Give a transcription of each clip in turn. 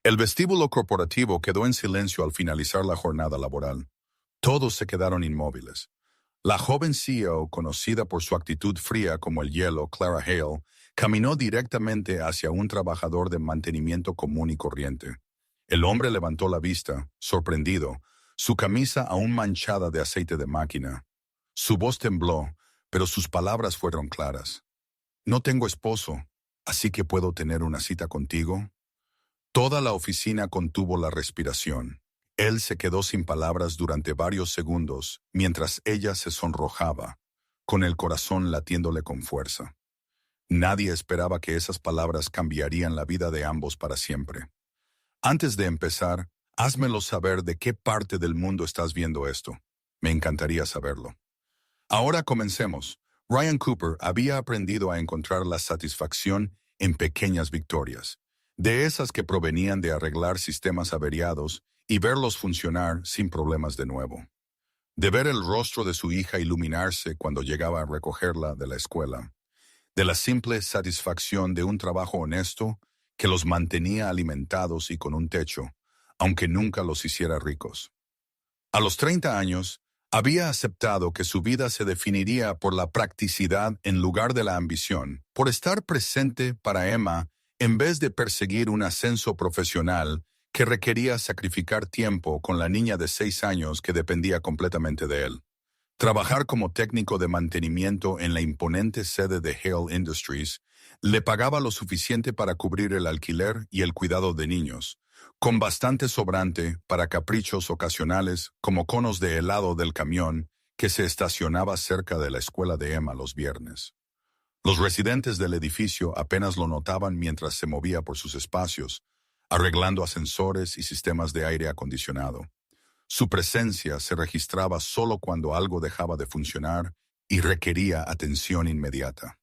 El vestíbulo corporativo quedó en silencio al finalizar la jornada laboral. Todos se quedaron inmóviles. La joven CEO, conocida por su actitud fría como el hielo, Clara Hale, caminó directamente hacia un trabajador de mantenimiento común y corriente. El hombre levantó la vista, sorprendido, su camisa aún manchada de aceite de máquina. Su voz tembló, pero sus palabras fueron claras. «No tengo esposo, así que puedo tener una cita contigo». Toda la oficina contuvo la respiración. Él se quedó sin palabras durante varios segundos, mientras ella se sonrojaba, con el corazón latiéndole con fuerza. Nadie esperaba que esas palabras cambiarían la vida de ambos para siempre. Antes de empezar, házmelo saber de qué parte del mundo estás viendo esto. Me encantaría saberlo. Ahora comencemos. Ryan Cooper había aprendido a encontrar la satisfacción en pequeñas victorias, de esas que provenían de arreglar sistemas averiados y verlos funcionar sin problemas de nuevo. De ver el rostro de su hija iluminarse cuando llegaba a recogerla de la escuela. De la simple satisfacción de un trabajo honesto que los mantenía alimentados y con un techo, aunque nunca los hiciera ricos. A los 30 años, había aceptado que su vida se definiría por la practicidad en lugar de la ambición, por estar presente para Emma en vez de perseguir un ascenso profesional que requería sacrificar tiempo con la niña de 6 años que dependía completamente de él. Trabajar como técnico de mantenimiento en la imponente sede de Hale Industries le pagaba lo suficiente para cubrir el alquiler y el cuidado de niños, con bastante sobrante para caprichos ocasionales como conos de helado del camión que se estacionaba cerca de la escuela de Emma los viernes. Los residentes del edificio apenas lo notaban mientras se movía por sus espacios, arreglando ascensores y sistemas de aire acondicionado. Su presencia se registraba solo cuando algo dejaba de funcionar y requería atención inmediata.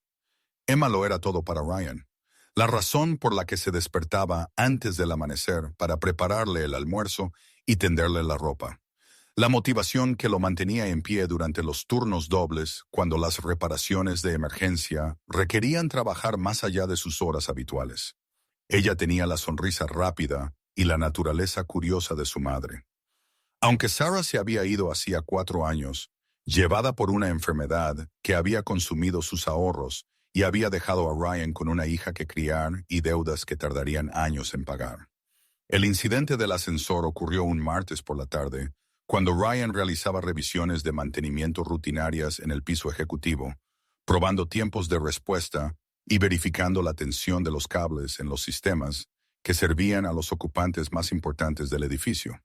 Emma lo era todo para Ryan, la razón por la que se despertaba antes del amanecer para prepararle el almuerzo y tenderle la ropa. La motivación que lo mantenía en pie durante los turnos dobles cuando las reparaciones de emergencia requerían trabajar más allá de sus horas habituales. Ella tenía la sonrisa rápida y la naturaleza curiosa de su madre. Aunque Sarah se había ido hacía 4 años, llevada por una enfermedad que había consumido sus ahorros y había dejado a Ryan con una hija que criar y deudas que tardarían años en pagar. El incidente del ascensor ocurrió un martes por la tarde, cuando Ryan realizaba revisiones de mantenimiento rutinarias en el piso ejecutivo, probando tiempos de respuesta y verificando la tensión de los cables en los sistemas que servían a los ocupantes más importantes del edificio.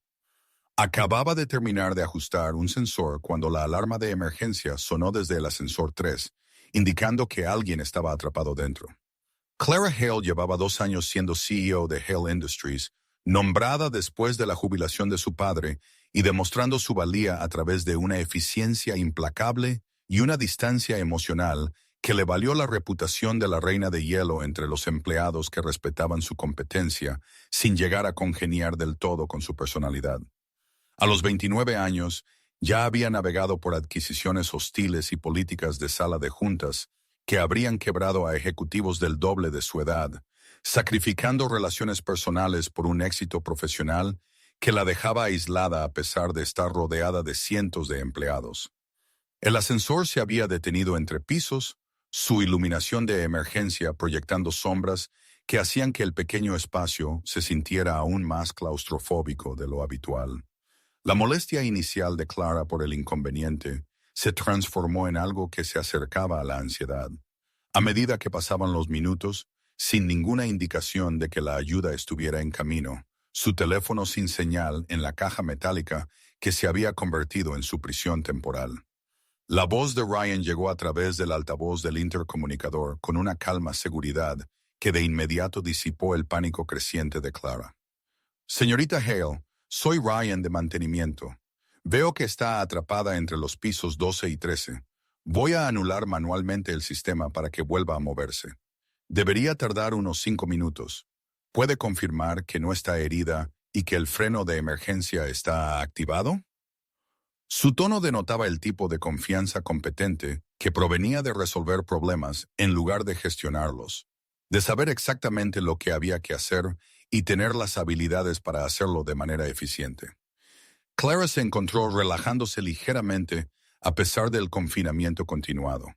Acababa de terminar de ajustar un sensor cuando la alarma de emergencia sonó desde el ascensor 3, indicando que alguien estaba atrapado dentro. Clara Hale llevaba 2 años siendo CEO de Hale Industries, nombrada después de la jubilación de su padre y demostrando su valía a través de una eficiencia implacable y una distancia emocional que le valió la reputación de la reina de hielo entre los empleados que respetaban su competencia sin llegar a congeniar del todo con su personalidad. A los 29 años, ya había navegado por adquisiciones hostiles y políticas de sala de juntas que habrían quebrado a ejecutivos del doble de su edad, sacrificando relaciones personales por un éxito profesional que la dejaba aislada a pesar de estar rodeada de cientos de empleados. El ascensor se había detenido entre pisos, su iluminación de emergencia proyectando sombras que hacían que el pequeño espacio se sintiera aún más claustrofóbico de lo habitual. La molestia inicial de Clara por el inconveniente se transformó en algo que se acercaba a la ansiedad. A medida que pasaban los minutos, sin ninguna indicación de que la ayuda estuviera en camino, su teléfono sin señal en la caja metálica que se había convertido en su prisión temporal. La voz de Ryan llegó a través del altavoz del intercomunicador con una calma seguridad que de inmediato disipó el pánico creciente de Clara. «Señorita Hale, soy Ryan de mantenimiento. Veo que está atrapada entre los pisos 12 y 13. Voy a anular manualmente el sistema para que vuelva a moverse. Debería tardar unos 5 minutos. ¿Puede confirmar que no está herida y que el freno de emergencia está activado?» Su tono denotaba el tipo de confianza competente que provenía de resolver problemas en lugar de gestionarlos, de saber exactamente lo que había que hacer y tener las habilidades para hacerlo de manera eficiente. Clara se encontró relajándose ligeramente a pesar del confinamiento continuado,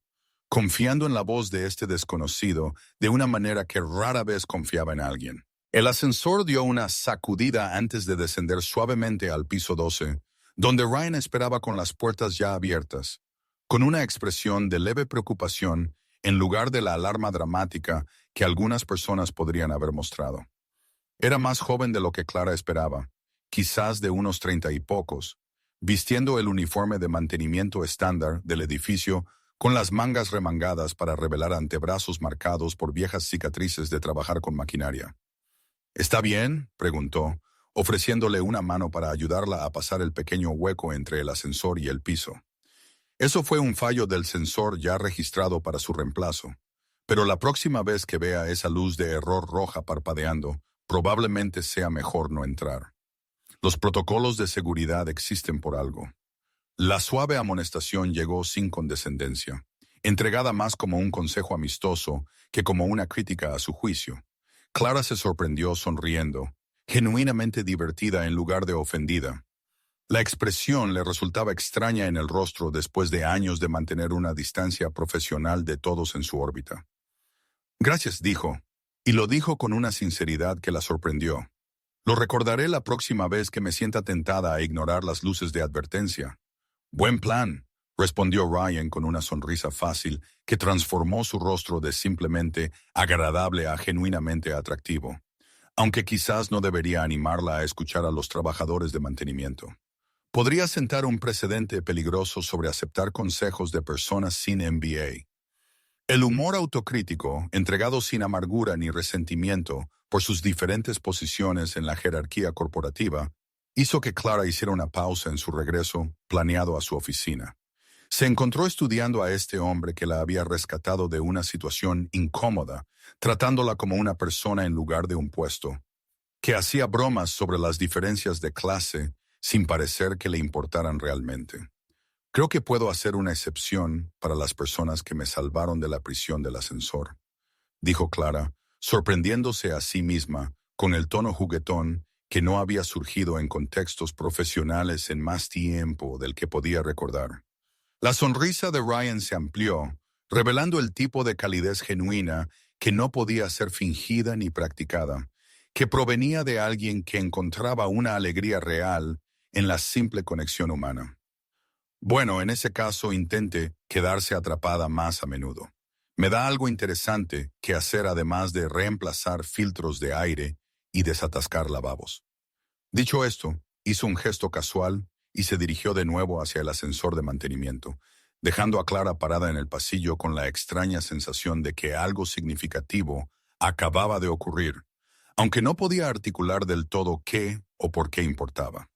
confiando en la voz de este desconocido de una manera que rara vez confiaba en alguien. El ascensor dio una sacudida antes de descender suavemente al piso 12, donde Ryan esperaba con las puertas ya abiertas, con una expresión de leve preocupación en lugar de la alarma dramática que algunas personas podrían haber mostrado. Era más joven de lo que Clara esperaba, quizás de unos 30 y pocos, vistiendo el uniforme de mantenimiento estándar del edificio con las mangas remangadas para revelar antebrazos marcados por viejas cicatrices de trabajar con maquinaria. ¿Está bien?, preguntó, ofreciéndole una mano para ayudarla a pasar el pequeño hueco entre el ascensor y el piso. Eso fue un fallo del sensor ya registrado para su reemplazo, pero la próxima vez que vea esa luz de error roja parpadeando, probablemente sea mejor no entrar. Los protocolos de seguridad existen por algo. La suave amonestación llegó sin condescendencia, entregada más como un consejo amistoso que como una crítica a su juicio. Clara se sorprendió sonriendo, genuinamente divertida en lugar de ofendida. La expresión le resultaba extraña en el rostro después de años de mantener una distancia profesional de todos en su órbita. Gracias, dijo, y lo dijo con una sinceridad que la sorprendió. Lo recordaré la próxima vez que me sienta tentada a ignorar las luces de advertencia. Buen plan, respondió Ryan con una sonrisa fácil que transformó su rostro de simplemente agradable a genuinamente atractivo, aunque quizás no debería animarla a escuchar a los trabajadores de mantenimiento. Podría sentar un precedente peligroso sobre aceptar consejos de personas sin MBA. El humor autocrítico, entregado sin amargura ni resentimiento por sus diferentes posiciones en la jerarquía corporativa, hizo que Clara hiciera una pausa en su regreso planeado a su oficina. Se encontró estudiando a este hombre que la había rescatado de una situación incómoda, tratándola como una persona en lugar de un puesto, que hacía bromas sobre las diferencias de clase sin parecer que le importaran realmente. Creo que puedo hacer una excepción para las personas que me salvaron de la prisión del ascensor, dijo Clara, sorprendiéndose a sí misma con el tono juguetón que no había surgido en contextos profesionales en más tiempo del que podía recordar. La sonrisa de Ryan se amplió, revelando el tipo de calidez genuina que no podía ser fingida ni practicada, que provenía de alguien que encontraba una alegría real en la simple conexión humana. Bueno, en ese caso intente quedarse atrapada más a menudo. Me da algo interesante que hacer además de reemplazar filtros de aire y desatascar lavabos. Dicho esto, hizo un gesto casual y se dirigió de nuevo hacia el ascensor de mantenimiento, dejando a Clara parada en el pasillo con la extraña sensación de que algo significativo acababa de ocurrir, aunque no podía articular del todo qué o por qué importaba.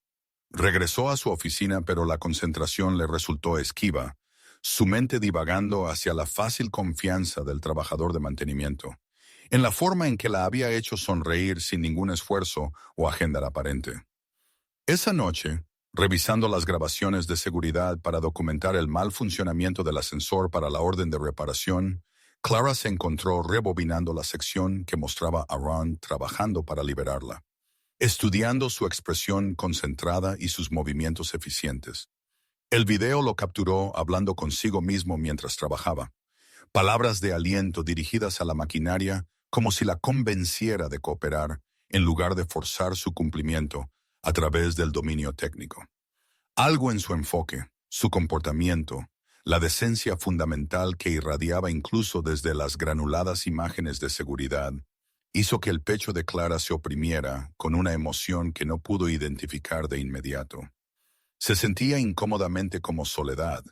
Regresó a su oficina, pero la concentración le resultó esquiva, su mente divagando hacia la fácil confianza del trabajador de mantenimiento, en la forma en que la había hecho sonreír sin ningún esfuerzo o agenda aparente. Esa noche, revisando las grabaciones de seguridad para documentar el mal funcionamiento del ascensor para la orden de reparación, Clara se encontró rebobinando la sección que mostraba a Ron trabajando para liberarla, estudiando su expresión concentrada y sus movimientos eficientes. El video lo capturó hablando consigo mismo mientras trabajaba, palabras de aliento dirigidas a la maquinaria como si la convenciera de cooperar en lugar de forzar su cumplimiento a través del dominio técnico. Algo en su enfoque, su comportamiento, la decencia fundamental que irradiaba incluso desde las granuladas imágenes de seguridad, hizo que el pecho de Clara se oprimiera con una emoción que no pudo identificar de inmediato. Se sentía incómodamente como soledad,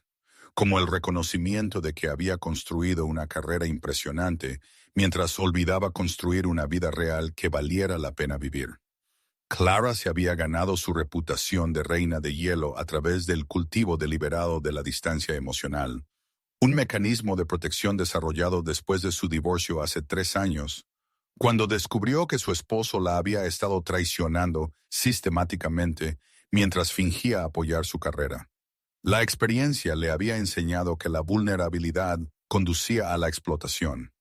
como el reconocimiento de que había construido una carrera impresionante mientras olvidaba construir una vida real que valiera la pena vivir. Clara se había ganado su reputación de reina de hielo a través del cultivo deliberado de la distancia emocional, un mecanismo de protección desarrollado después de su divorcio hace 3 años, cuando descubrió que su esposo la había estado traicionando sistemáticamente mientras fingía apoyar su carrera. La experiencia le había enseñado que la vulnerabilidad conducía a la explotación,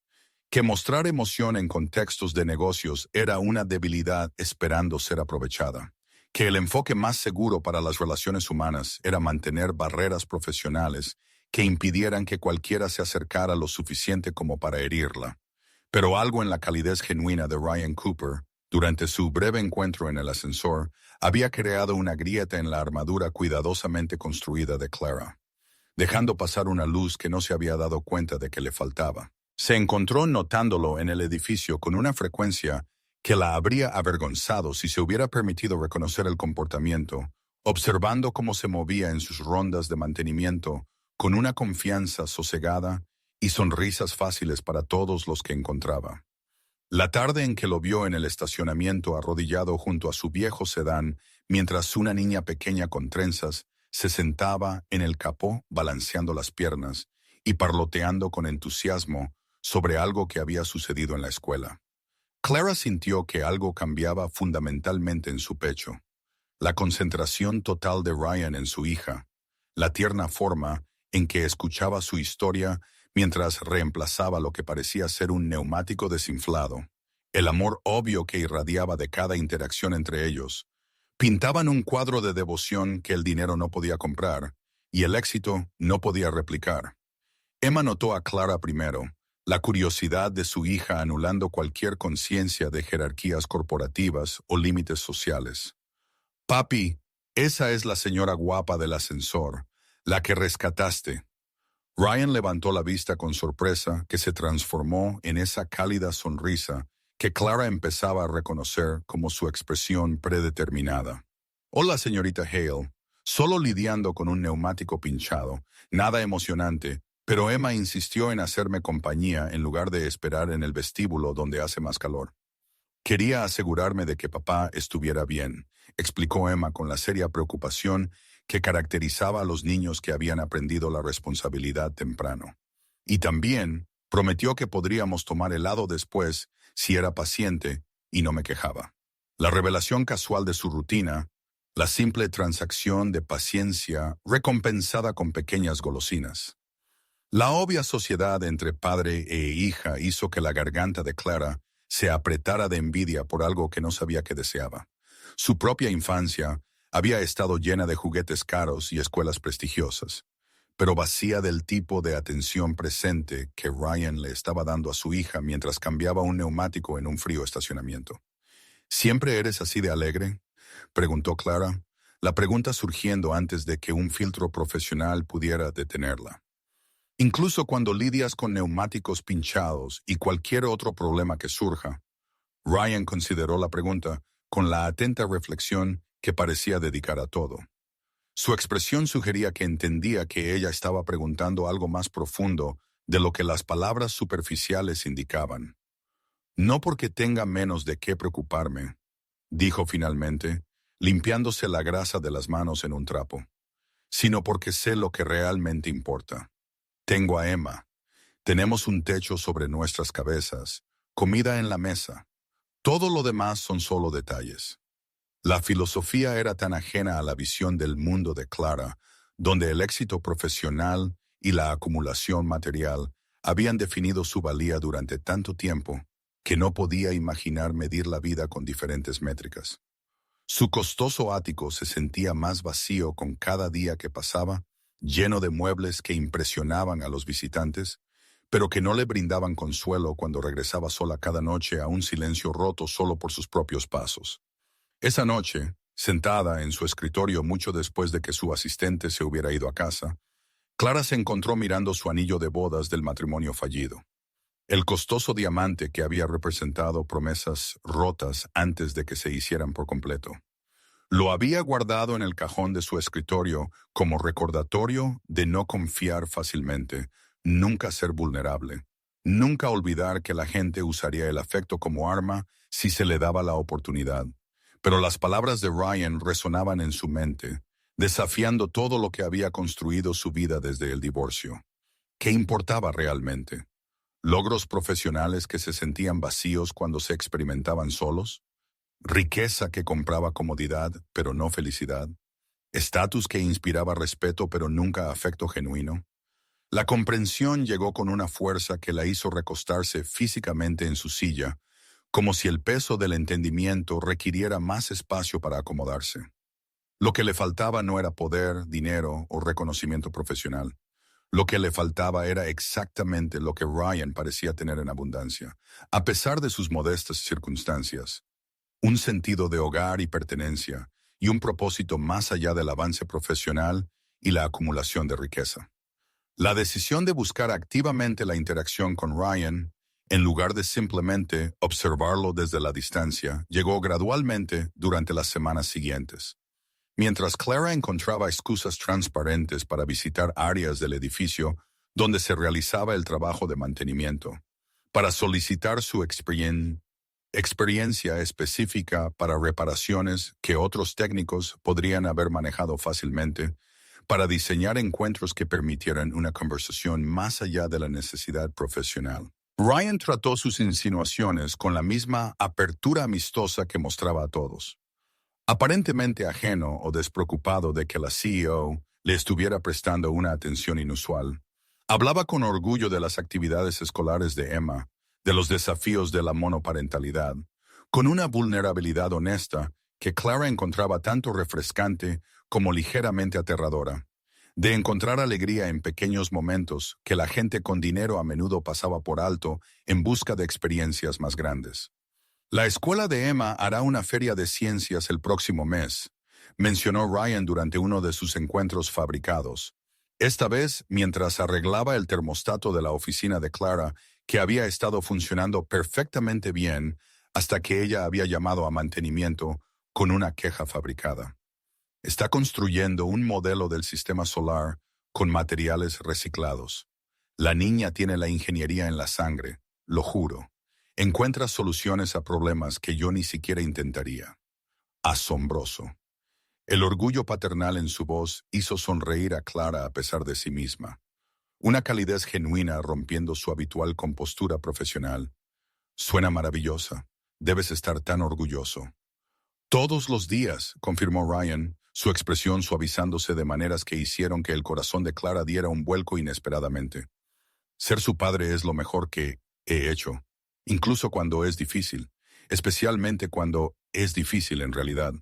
que mostrar emoción en contextos de negocios era una debilidad esperando ser aprovechada, que el enfoque más seguro para las relaciones humanas era mantener barreras profesionales que impidieran que cualquiera se acercara lo suficiente como para herirla. Pero algo en la calidez genuina de Ryan Cooper, durante su breve encuentro en el ascensor, había creado una grieta en la armadura cuidadosamente construida de Clara, dejando pasar una luz que no se había dado cuenta de que le faltaba. Se encontró notándolo en el edificio con una frecuencia que la habría avergonzado si se hubiera permitido reconocer el comportamiento, observando cómo se movía en sus rondas de mantenimiento con una confianza sosegada y sonrisas fáciles para todos los que encontraba. La tarde en que lo vio en el estacionamiento arrodillado junto a su viejo sedán, mientras una niña pequeña con trenzas se sentaba en el capó balanceando las piernas y parloteando con entusiasmo sobre algo que había sucedido en la escuela. Clara sintió que algo cambiaba fundamentalmente en su pecho. La concentración total de Ryan en su hija, la tierna forma en que escuchaba su historia mientras reemplazaba lo que parecía ser un neumático desinflado, el amor obvio que irradiaba de cada interacción entre ellos, pintaban un cuadro de devoción que el dinero no podía comprar y el éxito no podía replicar. Emma notó a Clara primero, la curiosidad de su hija anulando cualquier conciencia de jerarquías corporativas o límites sociales. «Papi, esa es la señora guapa del ascensor, la que rescataste». Ryan levantó la vista con sorpresa que se transformó en esa cálida sonrisa que Clara empezaba a reconocer como su expresión predeterminada. «Hola, señorita Hale. Solo lidiando con un neumático pinchado. Nada emocionante, pero Emma insistió en hacerme compañía en lugar de esperar en el vestíbulo donde hace más calor. Quería asegurarme de que papá estuviera bien», explicó Emma con la seria preocupación que caracterizaba a los niños que habían aprendido la responsabilidad temprano. Y también prometió que podríamos tomar helado después si era paciente y no me quejaba. La revelación casual de su rutina, la simple transacción de paciencia recompensada con pequeñas golosinas. La obvia sociedad entre padre e hija hizo que la garganta de Clara se apretara de envidia por algo que no sabía que deseaba. Su propia infancia había estado llena de juguetes caros y escuelas prestigiosas, pero vacía del tipo de atención presente que Ryan le estaba dando a su hija mientras cambiaba un neumático en un frío estacionamiento. «¿Siempre eres así de alegre?», preguntó Clara, la pregunta surgiendo antes de que un filtro profesional pudiera detenerla. «Incluso cuando lidias con neumáticos pinchados y cualquier otro problema que surja». Ryan consideró la pregunta con la atenta reflexión que parecía dedicar a todo. Su expresión sugería que entendía que ella estaba preguntando algo más profundo de lo que las palabras superficiales indicaban. «No porque tenga menos de qué preocuparme», dijo finalmente, limpiándose la grasa de las manos en un trapo, «sino porque sé lo que realmente importa. Tengo a Emma. Tenemos un techo sobre nuestras cabezas, comida en la mesa. Todo lo demás son solo detalles». La filosofía era tan ajena a la visión del mundo de Clara, donde el éxito profesional y la acumulación material habían definido su valía durante tanto tiempo, que no podía imaginar medir la vida con diferentes métricas. Su costoso ático se sentía más vacío con cada día que pasaba, lleno de muebles que impresionaban a los visitantes, pero que no le brindaban consuelo cuando regresaba sola cada noche a un silencio roto solo por sus propios pasos. Esa noche, sentada en su escritorio mucho después de que su asistente se hubiera ido a casa, Clara se encontró mirando su anillo de bodas del matrimonio fallido. El costoso diamante que había representado promesas rotas antes de que se hicieran por completo. Lo había guardado en el cajón de su escritorio como recordatorio de no confiar fácilmente, nunca ser vulnerable, nunca olvidar que la gente usaría el afecto como arma si se le daba la oportunidad. Pero las palabras de Ryan resonaban en su mente, desafiando todo lo que había construido su vida desde el divorcio. ¿Qué importaba realmente? ¿Logros profesionales que se sentían vacíos cuando se experimentaban solos? ¿Riqueza que compraba comodidad, pero no felicidad? ¿Estatus que inspiraba respeto, pero nunca afecto genuino? La comprensión llegó con una fuerza que la hizo recostarse físicamente en su silla, como si el peso del entendimiento requiriera más espacio para acomodarse. Lo que le faltaba no era poder, dinero o reconocimiento profesional. Lo que le faltaba era exactamente lo que Ryan parecía tener en abundancia, a pesar de sus modestas circunstancias: un sentido de hogar y pertenencia, y un propósito más allá del avance profesional y la acumulación de riqueza. La decisión de buscar activamente la interacción con Ryan, en lugar de simplemente observarlo desde la distancia, llegó gradualmente durante las semanas siguientes. Mientras Clara encontraba excusas transparentes para visitar áreas del edificio donde se realizaba el trabajo de mantenimiento, para solicitar su experiencia específica para reparaciones que otros técnicos podrían haber manejado fácilmente, para diseñar encuentros que permitieran una conversación más allá de la necesidad profesional. Ryan trató sus insinuaciones con la misma apertura amistosa que mostraba a todos. Aparentemente ajeno o despreocupado de que la CEO le estuviera prestando una atención inusual, hablaba con orgullo de las actividades escolares de Emma, de los desafíos de la monoparentalidad, con una vulnerabilidad honesta que Clara encontraba tanto refrescante como ligeramente aterradora, de encontrar alegría en pequeños momentos que la gente con dinero a menudo pasaba por alto en busca de experiencias más grandes. La escuela de Emma hará una feria de ciencias el próximo mes, mencionó Ryan durante uno de sus encuentros fabricados. Esta vez, mientras arreglaba el termostato de la oficina de Clara, que había estado funcionando perfectamente bien hasta que ella había llamado a mantenimiento con una queja fabricada. Está construyendo un modelo del sistema solar con materiales reciclados. La niña tiene la ingeniería en la sangre, lo juro. Encuentra soluciones a problemas que yo ni siquiera intentaría. Asombroso. El orgullo paternal en su voz hizo sonreír a Clara a pesar de sí misma. Una calidez genuina rompiendo su habitual compostura profesional. Suena maravillosa. Debes estar tan orgulloso. Todos los días, confirmó Ryan, su expresión suavizándose de maneras que hicieron que el corazón de Clara diera un vuelco inesperadamente. Ser su padre es lo mejor que he hecho, incluso cuando es difícil, especialmente cuando es difícil en realidad.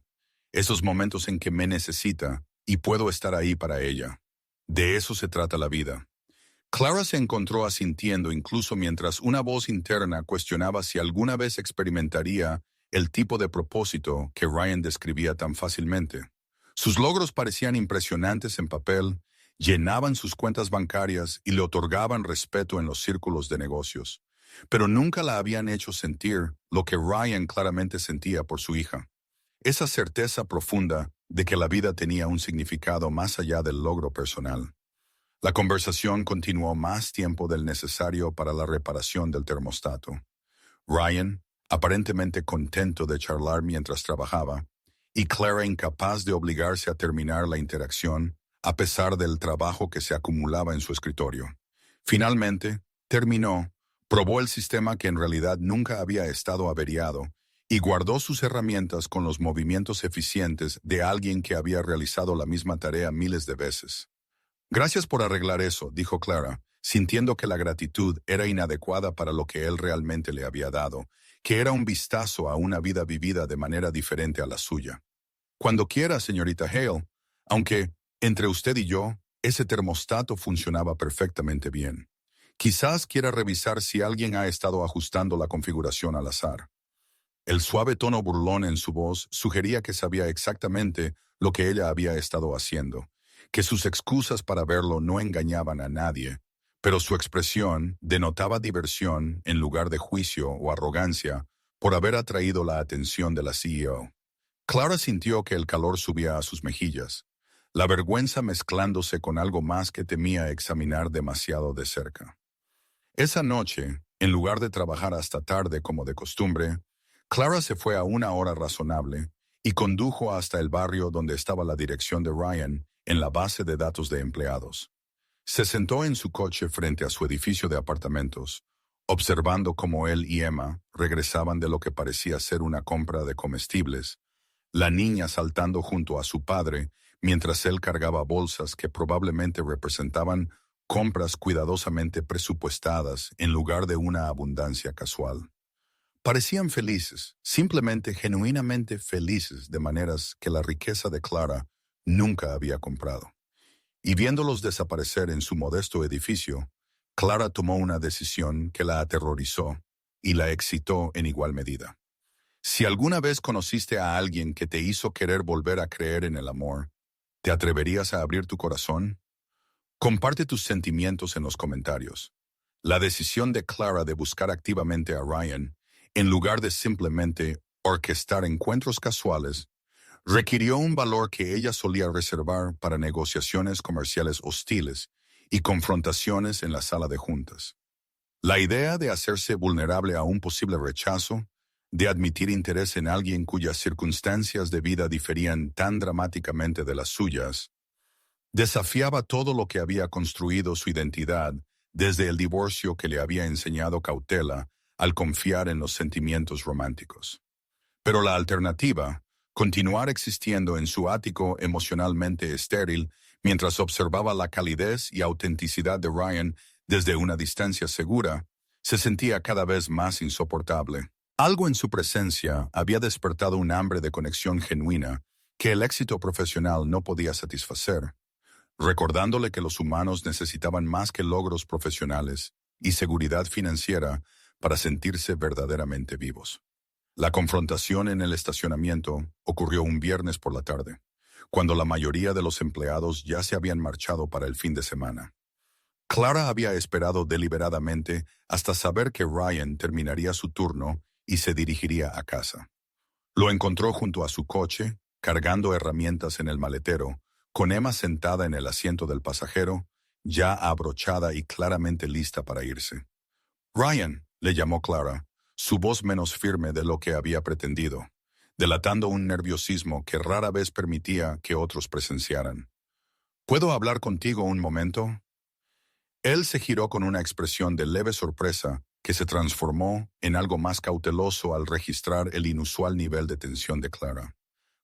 Esos momentos en que me necesita y puedo estar ahí para ella. De eso se trata la vida. Clara se encontró asintiendo incluso mientras una voz interna cuestionaba si alguna vez experimentaría el tipo de propósito que Ryan describía tan fácilmente. Sus logros parecían impresionantes en papel, llenaban sus cuentas bancarias y le otorgaban respeto en los círculos de negocios, pero nunca la habían hecho sentir lo que Ryan claramente sentía por su hija. Esa certeza profunda de que la vida tenía un significado más allá del logro personal. La conversación continuó más tiempo del necesario para la reparación del termostato. Ryan, aparentemente contento de charlar mientras trabajaba, y Clara incapaz de obligarse a terminar la interacción, a pesar del trabajo que se acumulaba en su escritorio. Finalmente, terminó, probó el sistema que en realidad nunca había estado averiado, y guardó sus herramientas con los movimientos eficientes de alguien que había realizado la misma tarea miles de veces. Gracias por arreglar eso, dijo Clara, sintiendo que la gratitud era inadecuada para lo que él realmente le había dado, que era un vistazo a una vida vivida de manera diferente a la suya. Cuando quiera, señorita Hale, aunque, entre usted y yo, ese termostato funcionaba perfectamente bien. Quizás quiera revisar si alguien ha estado ajustando la configuración al azar. El suave tono burlón en su voz sugería que sabía exactamente lo que ella había estado haciendo, que sus excusas para verlo no engañaban a nadie, pero su expresión denotaba diversión en lugar de juicio o arrogancia por haber atraído la atención de la CEO. Clara sintió que el calor subía a sus mejillas, la vergüenza mezclándose con algo más que temía examinar demasiado de cerca. Esa noche, en lugar de trabajar hasta tarde como de costumbre, Clara se fue a una hora razonable y condujo hasta el barrio donde estaba la dirección de Ryan en la base de datos de empleados. Se sentó en su coche frente a su edificio de apartamentos, observando cómo él y Emma regresaban de lo que parecía ser una compra de comestibles, la niña saltando junto a su padre mientras él cargaba bolsas que probablemente representaban compras cuidadosamente presupuestadas en lugar de una abundancia casual. Parecían felices, simplemente genuinamente felices de maneras que la riqueza de Clara nunca había comprado. Y viéndolos desaparecer en su modesto edificio, Clara tomó una decisión que la aterrorizó y la excitó en igual medida. Si alguna vez conociste a alguien que te hizo querer volver a creer en el amor, ¿te atreverías a abrir tu corazón? Comparte tus sentimientos en los comentarios. La decisión de Clara de buscar activamente a Ryan, en lugar de simplemente orquestar encuentros casuales, requirió un valor que ella solía reservar para negociaciones comerciales hostiles y confrontaciones en la sala de juntas. La idea de hacerse vulnerable a un posible rechazo, de admitir interés en alguien cuyas circunstancias de vida diferían tan dramáticamente de las suyas, desafiaba todo lo que había construido su identidad desde el divorcio que le había enseñado cautela al confiar en los sentimientos románticos. Pero la alternativa, continuar existiendo en su ático emocionalmente estéril mientras observaba la calidez y autenticidad de Ryan desde una distancia segura, se sentía cada vez más insoportable. Algo en su presencia había despertado un hambre de conexión genuina que el éxito profesional no podía satisfacer, recordándole que los humanos necesitaban más que logros profesionales y seguridad financiera para sentirse verdaderamente vivos. La confrontación en el estacionamiento ocurrió un viernes por la tarde, cuando la mayoría de los empleados ya se habían marchado para el fin de semana. Clara había esperado deliberadamente hasta saber que Ryan terminaría su turno y se dirigiría a casa. Lo encontró junto a su coche, cargando herramientas en el maletero, con Emma sentada en el asiento del pasajero, ya abrochada y claramente lista para irse. «Ryan», le llamó Clara, su voz menos firme de lo que había pretendido, delatando un nerviosismo que rara vez permitía que otros presenciaran. «¿Puedo hablar contigo un momento?» Él se giró con una expresión de leve sorpresa que se transformó en algo más cauteloso al registrar el inusual nivel de tensión de Clara.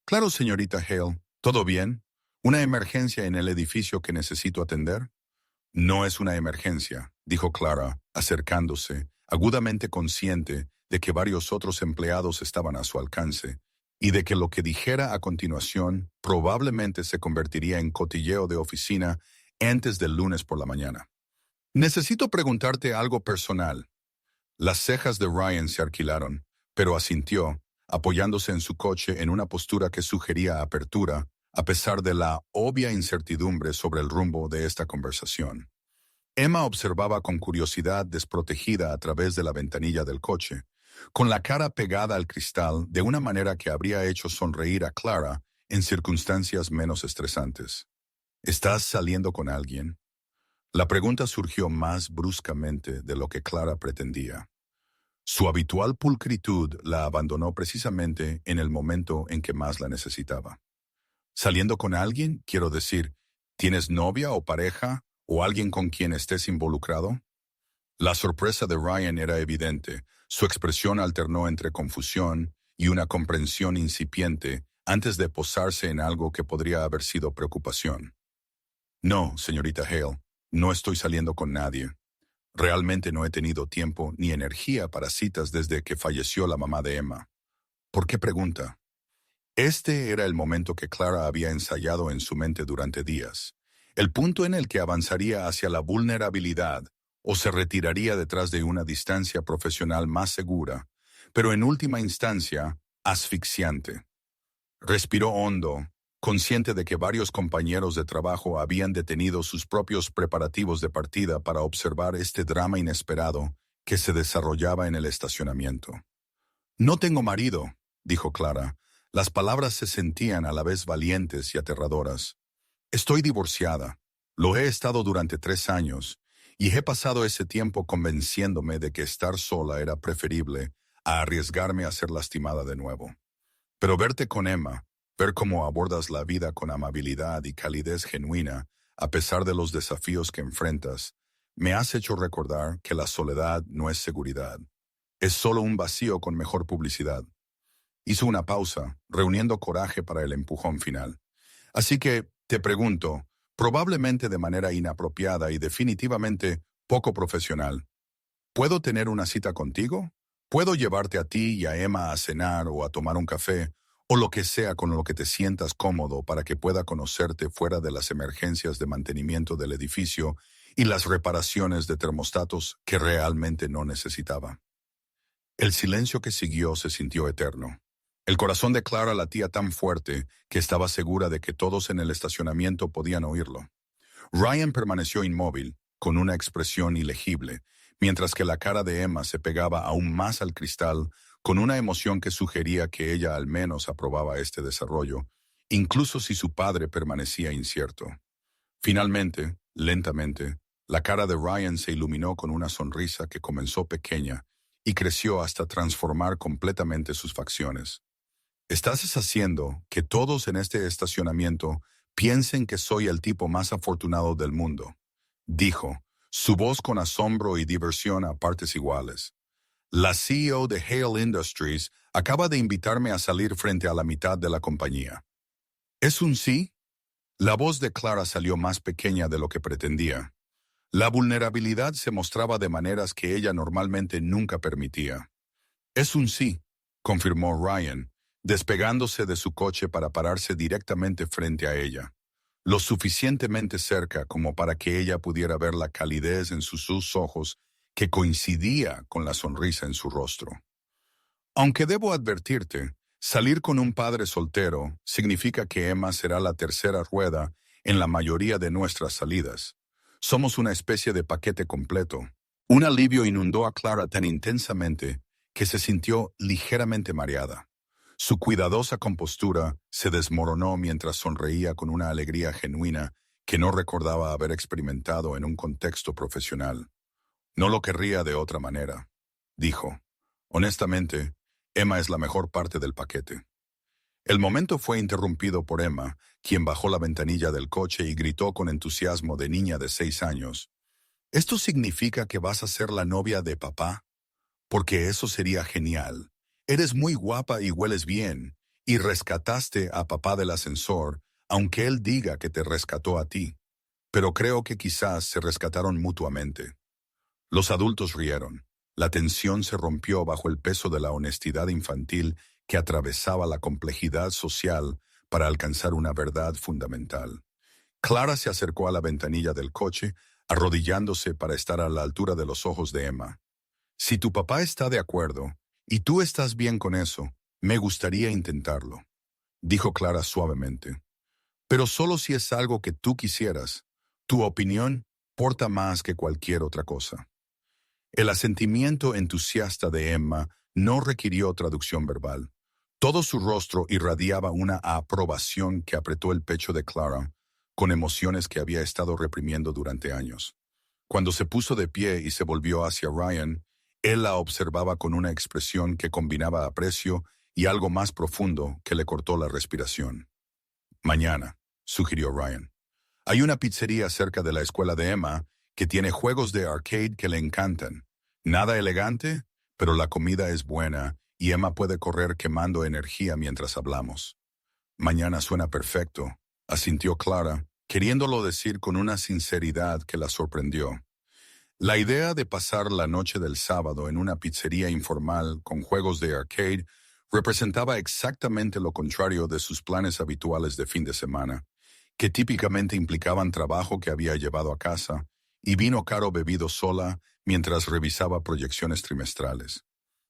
«Claro, señorita Hale. ¿Todo bien? ¿Una emergencia en el edificio que necesito atender?» «No es una emergencia», dijo Clara, acercándose, agudamente consciente de que varios otros empleados estaban a su alcance, y de que lo que dijera a continuación probablemente se convertiría en cotilleo de oficina antes del lunes por la mañana. «Necesito preguntarte algo personal». Las cejas de Ryan se arquilaron, pero asintió, apoyándose en su coche en una postura que sugería apertura, a pesar de la obvia incertidumbre sobre el rumbo de esta conversación. Emma observaba con curiosidad desprotegida a través de la ventanilla del coche, con la cara pegada al cristal de una manera que habría hecho sonreír a Clara en circunstancias menos estresantes. «¿Estás saliendo con alguien?» La pregunta surgió más bruscamente de lo que Clara pretendía. Su habitual pulcritud la abandonó precisamente en el momento en que más la necesitaba. «¿Saliendo con alguien? Quiero decir, ¿tienes novia o pareja o alguien con quien estés involucrado?» La sorpresa de Ryan era evidente. Su expresión alternó entre confusión y una comprensión incipiente antes de posarse en algo que podría haber sido preocupación. «No, señorita Hale, no estoy saliendo con nadie. Realmente no he tenido tiempo ni energía para citas desde que falleció la mamá de Emma». «¿Por qué pregunta?» Este era el momento que Clara había ensayado en su mente durante días, el punto en el que avanzaría hacia la vulnerabilidad o se retiraría detrás de una distancia profesional más segura, pero en última instancia, asfixiante. Respiró hondo, consciente de que varios compañeros de trabajo habían detenido sus propios preparativos de partida para observar este drama inesperado que se desarrollaba en el estacionamiento. «No tengo marido», dijo Clara. Las palabras se sentían a la vez valientes y aterradoras. «Estoy divorciada. Lo he estado durante 3 años, y he pasado ese tiempo convenciéndome de que estar sola era preferible a arriesgarme a ser lastimada de nuevo. Pero verte con Emma, ver cómo abordas la vida con amabilidad y calidez genuina, a pesar de los desafíos que enfrentas, me has hecho recordar que la soledad no es seguridad. Es solo un vacío con mejor publicidad». Hizo una pausa, reuniendo coraje para el empujón final. «Así que, te pregunto, probablemente de manera inapropiada y definitivamente poco profesional. ¿Puedo tener una cita contigo? ¿Puedo llevarte a ti y a Emma a cenar o a tomar un café o lo que sea con lo que te sientas cómodo para que pueda conocerte fuera de las emergencias de mantenimiento del edificio y las reparaciones de termostatos que realmente no necesitaba? El silencio que siguió se sintió eterno. El corazón de Clara latía tan fuerte que estaba segura de que todos en el estacionamiento podían oírlo. Ryan permaneció inmóvil, con una expresión ilegible, mientras que la cara de Emma se pegaba aún más al cristal, con una emoción que sugería que ella al menos aprobaba este desarrollo, incluso si su padre permanecía incierto. Finalmente, lentamente, la cara de Ryan se iluminó con una sonrisa que comenzó pequeña y creció hasta transformar completamente sus facciones. Estás haciendo que todos en este estacionamiento piensen que soy el tipo más afortunado del mundo, dijo, su voz con asombro y diversión a partes iguales. La CEO de Hale Industries acaba de invitarme a salir frente a la mitad de la compañía. ¿Es un sí? La voz de Clara salió más pequeña de lo que pretendía. La vulnerabilidad se mostraba de maneras que ella normalmente nunca permitía. Es un sí, confirmó Ryan, despegándose de su coche para pararse directamente frente a ella, lo suficientemente cerca como para que ella pudiera ver la calidez en sus ojos que coincidía con la sonrisa en su rostro. Aunque debo advertirte, salir con un padre soltero significa que Emma será la tercera rueda en la mayoría de nuestras salidas. Somos una especie de paquete completo. Un alivio inundó a Clara tan intensamente que se sintió ligeramente mareada. Su cuidadosa compostura se desmoronó mientras sonreía con una alegría genuina que no recordaba haber experimentado en un contexto profesional. No lo querría de otra manera, dijo. Honestamente, Emma es la mejor parte del paquete. El momento fue interrumpido por Emma, quien bajó la ventanilla del coche y gritó con entusiasmo de niña de 6 años. ¿Esto significa que vas a ser la novia de papá? Porque eso sería genial. Eres muy guapa y hueles bien, y rescataste a papá del ascensor, aunque él diga que te rescató a ti. Pero creo que quizás se rescataron mutuamente. Los adultos rieron. La tensión se rompió bajo el peso de la honestidad infantil que atravesaba la complejidad social para alcanzar una verdad fundamental. Clara se acercó a la ventanilla del coche, arrodillándose para estar a la altura de los ojos de Emma. Si tu papá está de acuerdo, y tú estás bien con eso, me gustaría intentarlo, dijo Clara suavemente. Pero solo si es algo que tú quisieras. Tu opinión porta más que cualquier otra cosa. El asentimiento entusiasta de Emma no requirió traducción verbal. Todo su rostro irradiaba una aprobación que apretó el pecho de Clara, con emociones que había estado reprimiendo durante años. Cuando se puso de pie y se volvió hacia Ryan, él la observaba con una expresión que combinaba aprecio y algo más profundo que le cortó la respiración. Mañana, sugirió Ryan. Hay una pizzería cerca de la escuela de Emma que tiene juegos de arcade que le encantan. Nada elegante, pero la comida es buena y Emma puede correr quemando energía mientras hablamos. Mañana suena perfecto, asintió Clara, queriéndolo decir con una sinceridad que la sorprendió. La idea de pasar la noche del sábado en una pizzería informal con juegos de arcade representaba exactamente lo contrario de sus planes habituales de fin de semana, que típicamente implicaban trabajo que había llevado a casa y vino caro bebido sola mientras revisaba proyecciones trimestrales.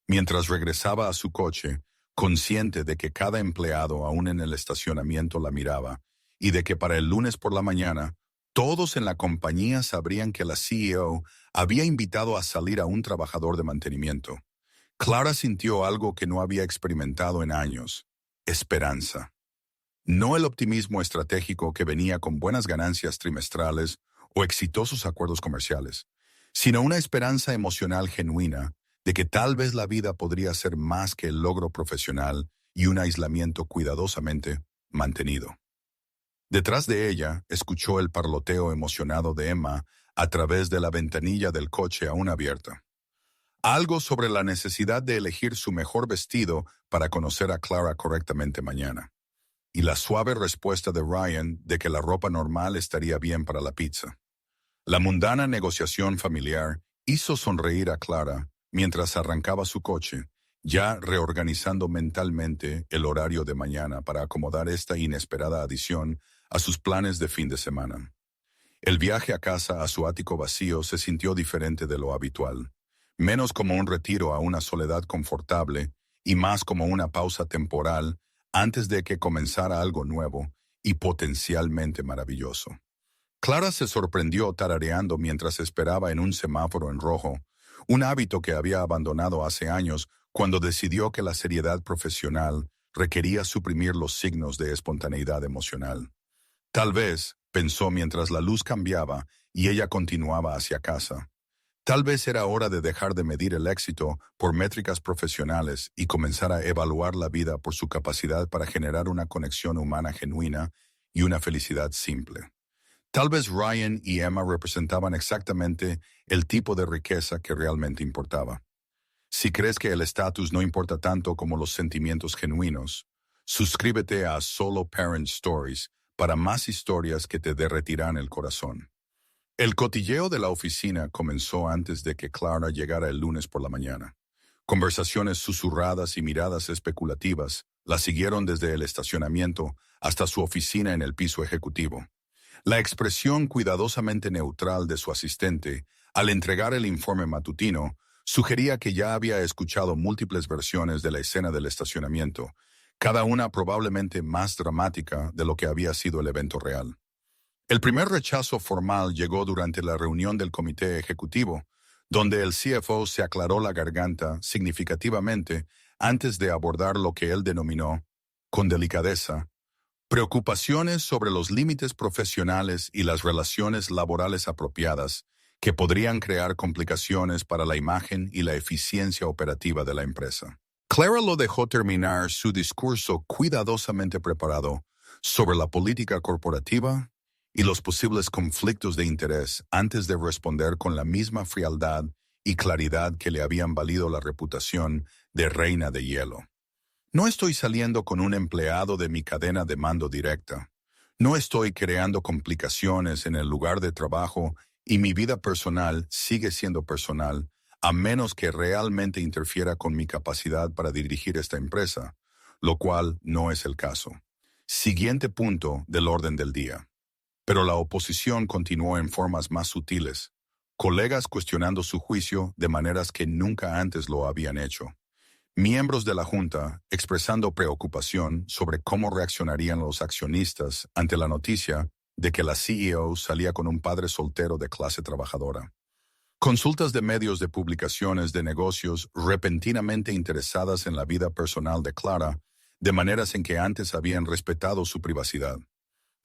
Mientras regresaba a su coche, consciente de que cada empleado aún en el estacionamiento la miraba y de que para el lunes por la mañana todos en la compañía sabrían que la CEO había invitado a salir a un trabajador de mantenimiento. Clara sintió algo que no había experimentado en años: esperanza. No el optimismo estratégico que venía con buenas ganancias trimestrales o exitosos acuerdos comerciales, sino una esperanza emocional genuina de que tal vez la vida podría ser más que el logro profesional y un aislamiento cuidadosamente mantenido. Detrás de ella, escuchó el parloteo emocionado de Emma a través de la ventanilla del coche aún abierta. Algo sobre la necesidad de elegir su mejor vestido para conocer a Clara correctamente mañana. y la suave respuesta de Ryan de que la ropa normal estaría bien para la pizza. La mundana negociación familiar hizo sonreír a Clara mientras arrancaba su coche, ya reorganizando mentalmente el horario de mañana para acomodar esta inesperada adición a sus planes de fin de semana. El viaje a casa a su ático vacío se sintió diferente de lo habitual, menos como un retiro a una soledad confortable y más como una pausa temporal antes de que comenzara algo nuevo y potencialmente maravilloso. Clara se sorprendió tarareando mientras esperaba en un semáforo en rojo, un hábito que había abandonado hace años cuando decidió que la seriedad profesional requería suprimir los signos de espontaneidad emocional. Tal vez, pensó mientras la luz cambiaba y ella continuaba hacia casa, tal vez era hora de dejar de medir el éxito por métricas profesionales y comenzar a evaluar la vida por su capacidad para generar una conexión humana genuina y una felicidad simple. Tal vez Ryan y Emma representaban exactamente el tipo de riqueza que realmente importaba. Si crees que el estatus no importa tanto como los sentimientos genuinos, suscríbete a Solo Parent Stories para más historias que te derretirán el corazón. El cotilleo de la oficina comenzó antes de que Clara llegara el lunes por la mañana. Conversaciones susurradas y miradas especulativas la siguieron desde el estacionamiento hasta su oficina en el piso ejecutivo. La expresión cuidadosamente neutral de su asistente, al entregar el informe matutino, sugería que ya había escuchado múltiples versiones de la escena del estacionamiento, cada una probablemente más dramática de lo que había sido el evento real. El primer rechazo formal llegó durante la reunión del comité ejecutivo, donde el CFO se aclaró la garganta significativamente antes de abordar lo que él denominó, con delicadeza, preocupaciones sobre los límites profesionales y las relaciones laborales apropiadas que podrían crear complicaciones para la imagen y la eficiencia operativa de la empresa. Clara lo dejó terminar su discurso cuidadosamente preparado sobre la política corporativa y los posibles conflictos de interés antes de responder con la misma frialdad y claridad que le habían valido la reputación de reina de hielo. No estoy saliendo con un empleado de mi cadena de mando directa. No estoy creando complicaciones en el lugar de trabajo y mi vida personal sigue siendo personal, a menos que realmente interfiera con mi capacidad para dirigir esta empresa, lo cual no es el caso. Siguiente punto del orden del día. Pero la oposición continuó en formas más sutiles, colegas cuestionando su juicio de maneras que nunca antes lo habían hecho. Miembros de la Junta expresando preocupación sobre cómo reaccionarían los accionistas ante la noticia de que la CEO salía con un padre soltero de clase trabajadora. Consultas de medios de publicaciones de negocios repentinamente interesadas en la vida personal de Clara, de maneras en que antes habían respetado su privacidad.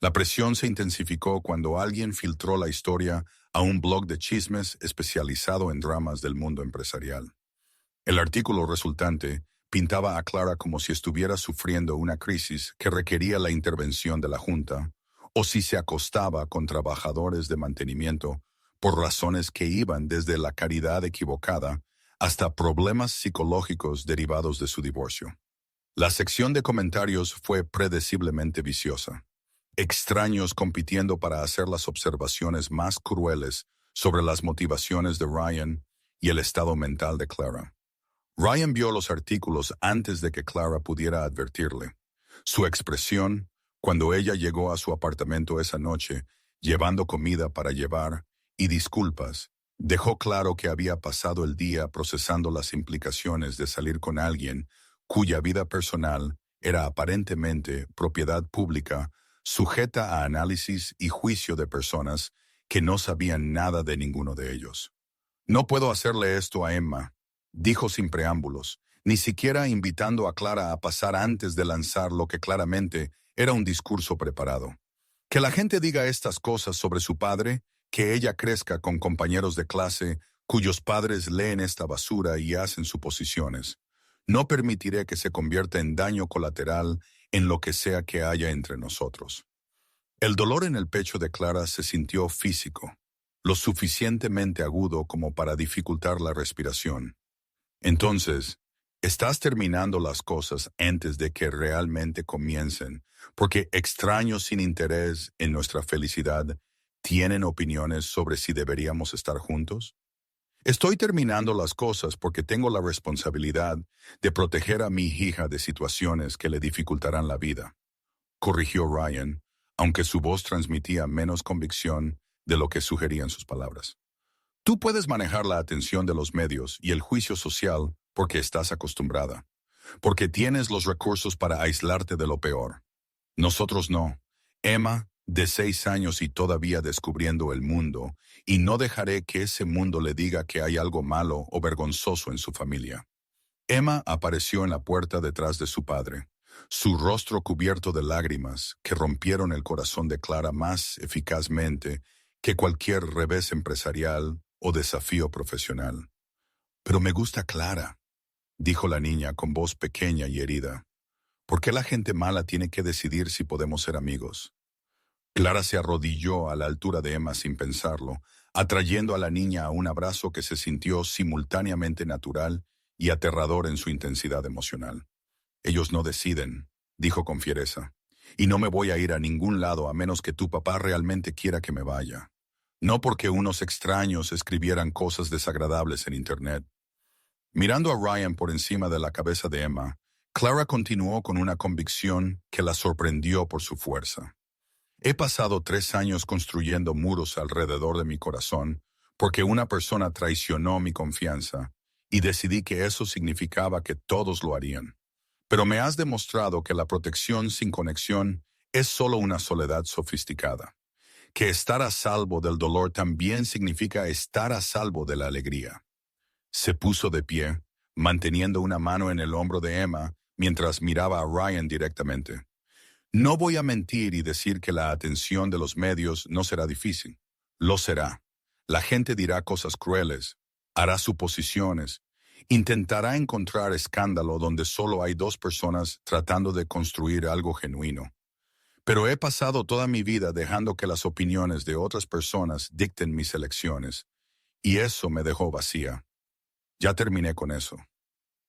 La presión se intensificó cuando alguien filtró la historia a un blog de chismes especializado en dramas del mundo empresarial. El artículo resultante pintaba a Clara como si estuviera sufriendo una crisis que requería la intervención de la Junta, o si se acostaba con trabajadores de mantenimiento por razones que iban desde la caridad equivocada hasta problemas psicológicos derivados de su divorcio. La sección de comentarios fue predeciblemente viciosa. Extraños compitiendo para hacer las observaciones más crueles sobre las motivaciones de Ryan y el estado mental de Clara. Ryan vio los artículos antes de que Clara pudiera advertirle. Su expresión, cuando ella llegó a su apartamento esa noche, llevando comida para llevar y disculpas, dejó claro que había pasado el día procesando las implicaciones de salir con alguien cuya vida personal era aparentemente propiedad pública, sujeta a análisis y juicio de personas que no sabían nada de ninguno de ellos. No puedo hacerle esto a Emma, dijo sin preámbulos, ni siquiera invitando a Clara a pasar antes de lanzar lo que claramente era un discurso preparado. Que la gente diga estas cosas sobre su padre, que ella crezca con compañeros de clase cuyos padres leen esta basura y hacen suposiciones. No permitiré que se convierta en daño colateral en lo que sea que haya entre nosotros. El dolor en el pecho de Clara se sintió físico, lo suficientemente agudo como para dificultar la respiración. Entonces, Estás terminando las cosas antes de que realmente comiencen, porque extraños sin interés en nuestra felicidad tienen opiniones sobre si deberíamos estar juntos. Estoy terminando las cosas porque tengo la responsabilidad de proteger a mi hija de situaciones que le dificultarán la vida, corrigió Ryan, aunque su voz transmitía menos convicción de lo que sugerían sus palabras. Tú puedes manejar la atención de los medios y el juicio social porque estás acostumbrada, porque tienes los recursos para aislarte de lo peor. Nosotros no. Emma, de 6 años y todavía descubriendo el mundo, y no dejaré que ese mundo le diga que hay algo malo o vergonzoso en su familia. Emma apareció en la puerta detrás de su padre, su rostro cubierto de lágrimas que rompieron el corazón de Clara más eficazmente que cualquier revés empresarial o desafío profesional. Pero me gusta Clara, dijo la niña con voz pequeña y herida. ¿Por qué la gente mala tiene que decidir si podemos ser amigos? Clara se arrodilló a la altura de Emma sin pensarlo, atrayendo a la niña a un abrazo que se sintió simultáneamente natural y aterrador en su intensidad emocional. Ellos no deciden, dijo con fiereza, y no me voy a ir a ningún lado a menos que tu papá realmente quiera que me vaya. No porque unos extraños escribieran cosas desagradables en Internet. Mirando a Ryan por encima de la cabeza de Emma, Clara continuó con una convicción que la sorprendió por su fuerza. He pasado 3 años construyendo muros alrededor de mi corazón porque una persona traicionó mi confianza y decidí que eso significaba que todos lo harían. Pero me has demostrado que la protección sin conexión es solo una soledad sofisticada, que estar a salvo del dolor también significa estar a salvo de la alegría. Se puso de pie, manteniendo una mano en el hombro de Emma mientras miraba a Ryan directamente. No voy a mentir y decir que la atención de los medios no será difícil. Lo será. La gente dirá cosas crueles, hará suposiciones, intentará encontrar escándalo donde solo hay dos personas tratando de construir algo genuino. Pero he pasado toda mi vida dejando que las opiniones de otras personas dicten mis elecciones, y eso me dejó vacía. Ya terminé con eso.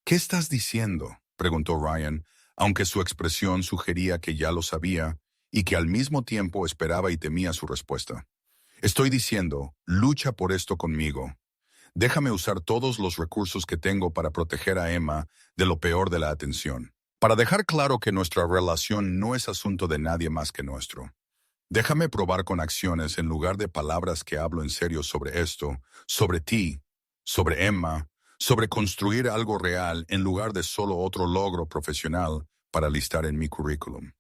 ¿Qué estás diciendo?, preguntó Ryan, aunque su expresión sugería que ya lo sabía y que al mismo tiempo esperaba y temía su respuesta. Estoy diciendo, lucha por esto conmigo. Déjame usar todos los recursos que tengo para proteger a Emma de lo peor de la atención. Para dejar claro que nuestra relación no es asunto de nadie más que nuestro. Déjame probar con acciones en lugar de palabras que hablo en serio sobre esto, sobre ti, sobre Emma, sobre construir algo real en lugar de solo otro logro profesional para listar en mi currículum.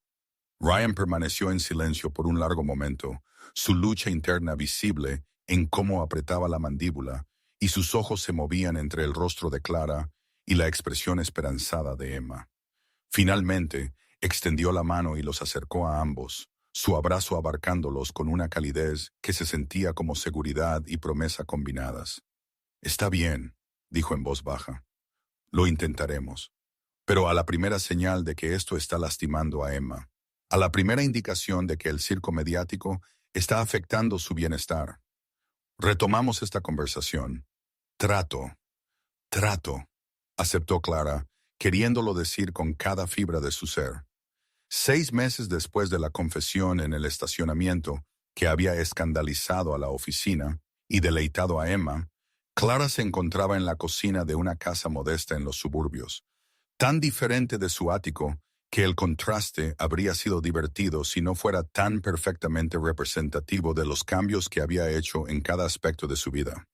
Ryan permaneció en silencio por un largo momento, su lucha interna visible en cómo apretaba la mandíbula y sus ojos se movían entre el rostro de Clara y la expresión esperanzada de Emma. Finalmente, extendió la mano y los acercó a ambos, su abrazo abarcándolos con una calidez que se sentía como seguridad y promesa combinadas. Está bien, dijo en voz baja. Lo intentaremos. Pero a la primera señal de que esto está lastimando a Emma, a la primera indicación de que el circo mediático está afectando su bienestar, retomamos esta conversación. Trato, aceptó Clara, queriéndolo decir con cada fibra de su ser. 6 meses después de la confesión en el estacionamiento que había escandalizado a la oficina y deleitado a Emma, Clara se encontraba en la cocina de una casa modesta en los suburbios, tan diferente de su ático que el contraste habría sido divertido si no fuera tan perfectamente representativo de los cambios que había hecho en cada aspecto de su vida.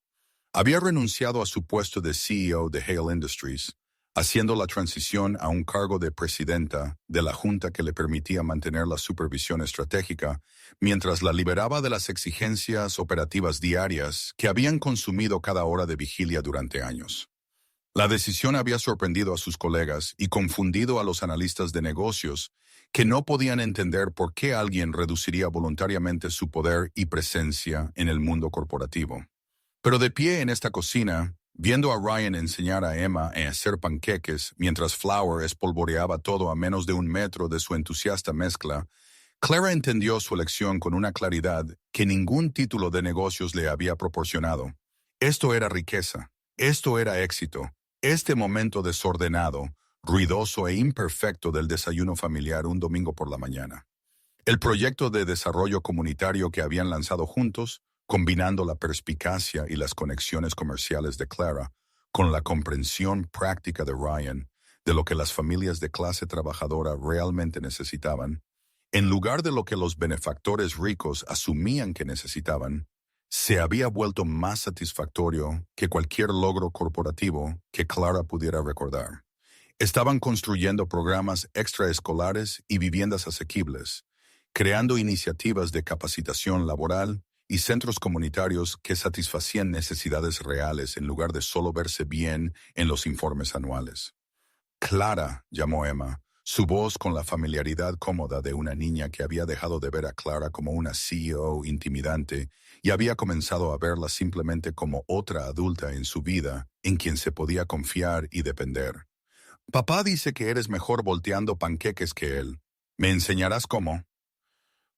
Había renunciado a su puesto de CEO de Hale Industries, haciendo la transición a un cargo de presidenta de la junta que le permitía mantener la supervisión estratégica, mientras la liberaba de las exigencias operativas diarias que habían consumido cada hora de vigilia durante años. La decisión había sorprendido a sus colegas y confundido a los analistas de negocios, que no podían entender por qué alguien reduciría voluntariamente su poder y presencia en el mundo corporativo. Pero de pie en esta cocina, viendo a Ryan enseñar a Emma a hacer panqueques mientras Flower espolvoreaba todo a menos de 1 metro de su entusiasta mezcla, Clara entendió su lección con una claridad que ningún título de negocios le había proporcionado. Esto era riqueza, esto era éxito, Este momento desordenado, ruidoso e imperfecto del desayuno familiar un domingo por la mañana. El proyecto de desarrollo comunitario que habían lanzado juntos, combinando la perspicacia y las conexiones comerciales de Clara con la comprensión práctica de Ryan de lo que las familias de clase trabajadora realmente necesitaban, en lugar de lo que los benefactores ricos asumían que necesitaban, se había vuelto más satisfactorio que cualquier logro corporativo que Clara pudiera recordar. Estaban construyendo programas extraescolares y viviendas asequibles, creando iniciativas de capacitación laboral y centros comunitarios que satisfacían necesidades reales en lugar de solo verse bien en los informes anuales. Clara, llamó Emma, su voz con la familiaridad cómoda de una niña que había dejado de ver a Clara como una CEO intimidante y había comenzado a verla simplemente como otra adulta en su vida en quien se podía confiar y depender. Papá dice que eres mejor volteando panqueques que él. ¿Me enseñarás cómo?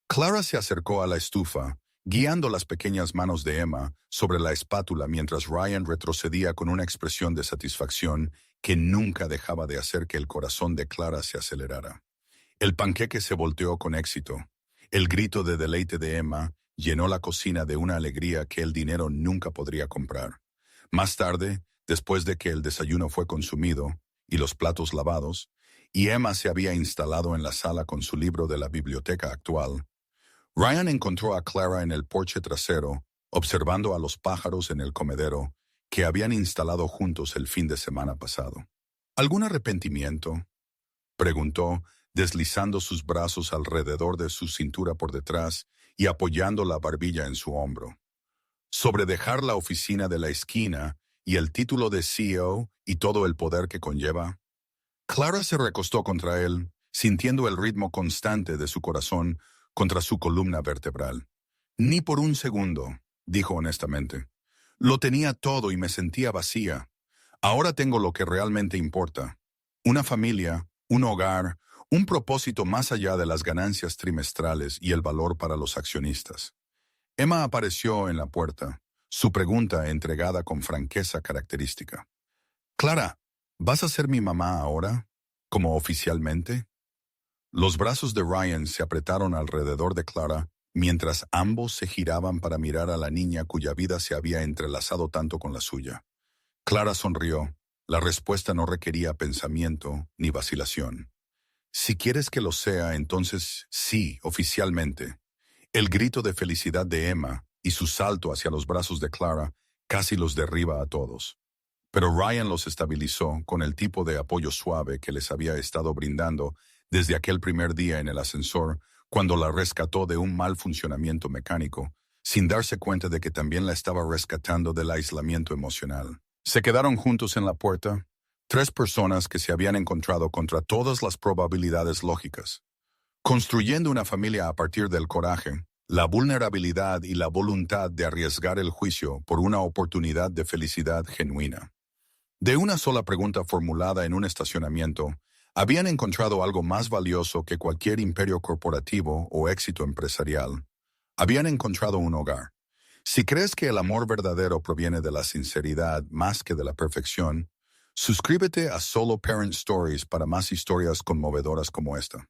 Clara se acercó a la estufa, guiando las pequeñas manos de Emma sobre la espátula mientras Ryan retrocedía con una expresión de satisfacción que nunca dejaba de hacer que el corazón de Clara se acelerara. El panqueque se volteó con éxito. El grito de deleite de Emma llenó la cocina de una alegría que el dinero nunca podría comprar. Más tarde, después de que el desayuno fue consumido y los platos lavados, y Emma se había instalado en la sala con su libro de la biblioteca actual, Ryan encontró a Clara en el porche trasero, observando a los pájaros en el comedero que habían instalado juntos el fin de semana pasado. ¿Algún arrepentimiento?, preguntó, deslizando sus brazos alrededor de su cintura por detrás y apoyando la barbilla en su hombro. ¿Sobre dejar la oficina de la esquina y el título de CEO y todo el poder que conlleva? Clara se recostó contra él, sintiendo el ritmo constante de su corazón contra su columna vertebral. Ni por un segundo, dijo honestamente. Lo tenía todo y me sentía vacía. Ahora tengo lo que realmente importa. Una familia, un hogar, un propósito más allá de las ganancias trimestrales y el valor para los accionistas. Emma apareció en la puerta, su pregunta entregada con franqueza característica. Clara, ¿vas a ser mi mamá ahora? ¿Como oficialmente? Los brazos de Ryan se apretaron alrededor de Clara mientras ambos se giraban para mirar a la niña cuya vida se había entrelazado tanto con la suya. Clara sonrió. La respuesta no requería pensamiento ni vacilación. Si quieres que lo sea, entonces sí, oficialmente. El grito de felicidad de Emma y su salto hacia los brazos de Clara casi los derriba a todos. Pero Ryan los estabilizó con el tipo de apoyo suave que les había estado brindando desde aquel primer día en el ascensor, cuando la rescató de un mal funcionamiento mecánico, sin darse cuenta de que también la estaba rescatando del aislamiento emocional. Se quedaron juntos en la puerta, 3 personas que se habían encontrado contra todas las probabilidades lógicas, construyendo una familia a partir del coraje, la vulnerabilidad y la voluntad de arriesgar el juicio por una oportunidad de felicidad genuina. De una sola pregunta formulada en un estacionamiento, habían encontrado algo más valioso que cualquier imperio corporativo o éxito empresarial. Habían encontrado un hogar. Si crees que el amor verdadero proviene de la sinceridad más que de la perfección, suscríbete a Solo Parent Stories para más historias conmovedoras como esta.